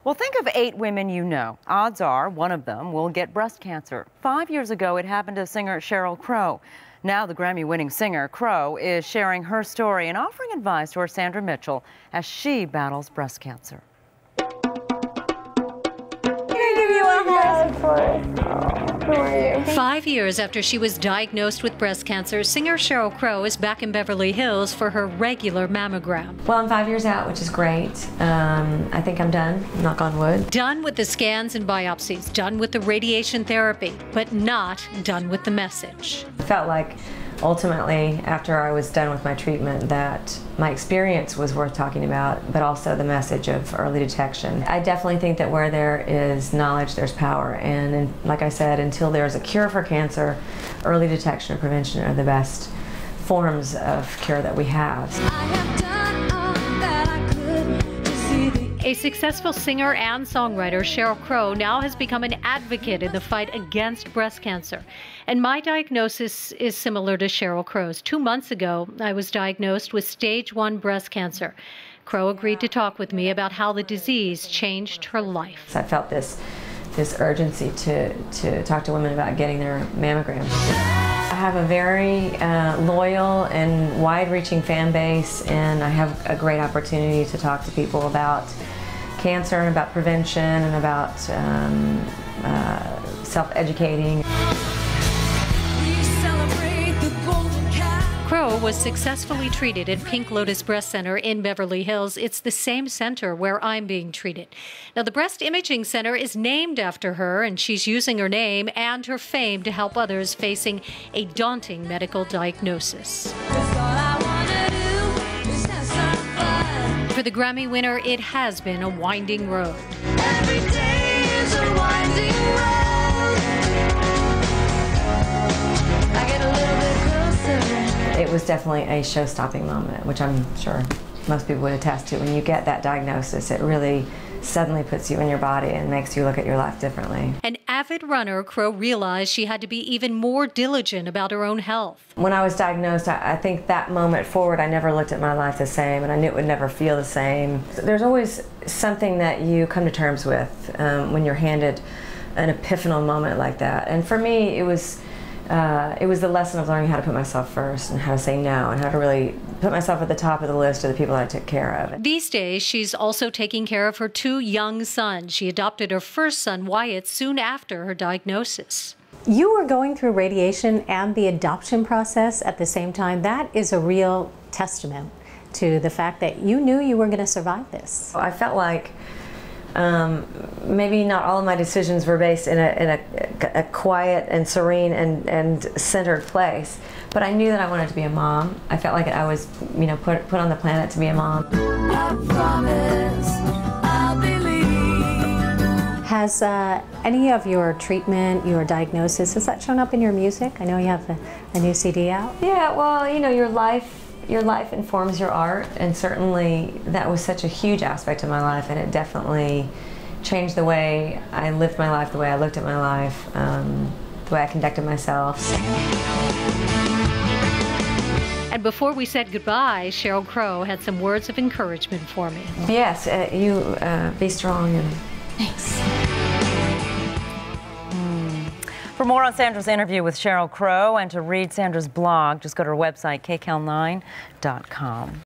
Well, think of 8 women you know. Odds are one of them will get breast cancer. 5 years ago, it happened to singer Sheryl Crow. Now the Grammy-winning singer, Crow, is sharing her story and offering advice to our Sandra Mitchell as she battles breast cancer. Who are you? 5 years after she was diagnosed with breast cancer, singer Sheryl Crow is back in Beverly Hills for her regular mammogram. Well, I'm 5 years out, which is great. I think I'm done, knock on wood. Done with the scans and biopsies, done with the radiation therapy, but not done with the message. I felt like ultimately, after I was done with my treatment, that my experience was worth talking about, but also the message of early detection. I definitely think that where there is knowledge, there's power. And like I said, until there's a cure for cancer, early detection and prevention are the best forms of cure that we have. A successful singer and songwriter, Sheryl Crow, now has become an advocate in the fight against breast cancer. And my diagnosis is similar to Sheryl Crow's. 2 months ago, I was diagnosed with stage 1 breast cancer. Crow agreed to talk with me about how the disease changed her life. I felt this urgency to talk to women about getting their mammograms. I have a very loyal and wide-reaching fan base, and I have a great opportunity to talk to people about cancer and about prevention and about self-educating. Crow was successfully treated at Pink Lotus Breast Center in Beverly Hills. It's the same center where I'm being treated. Now, the Breast Imaging Center is named after her, and she's using her name and her fame to help others facing a daunting medical diagnosis. For the Grammy winner, it has been a winding road. Every day is a winding road. I get a little bit closer. It was definitely a show-stopping moment, which I'm sure most people would attest to. When you get that diagnosis, it really suddenly puts you in your body and makes you look at your life differently. An avid runner, Crow realized she had to be even more diligent about her own health. When I was diagnosed, I think that moment forward, I never looked at my life the same, and I knew it would never feel the same. There's always something that you come to terms with when you're handed an epiphanal moment like that. And for me, it was the lesson of learning how to put myself first and how to say no and how to really put myself at the top of the list of the people I took care of. These days, she's also taking care of her 2 young sons. She adopted her first son, Wyatt, soon after her diagnosis. You were going through radiation and the adoption process at the same time. That is a real testament to the fact that you knew you were going to survive this. I felt like maybe not all of my decisions were based in a quiet and serene and centered place, but I knew that I wanted to be a mom. I felt like I was, put on the planet to be a mom. I promise I'll believe. Has any of your treatment, your diagnosis, has that shown up in your music? I know you have a new CD out. Yeah, well, your life informs your art, and certainly that was such a huge aspect of my life, and it definitely changed the way I lived my life, the way I looked at my life, the way I conducted myself. And before we said goodbye, Sheryl Crow had some words of encouragement for me. Yes, you be strong. And thanks. For more on Sandra's interview with Sheryl Crow and to read Sandra's blog, just go to her website, KCAL9.com.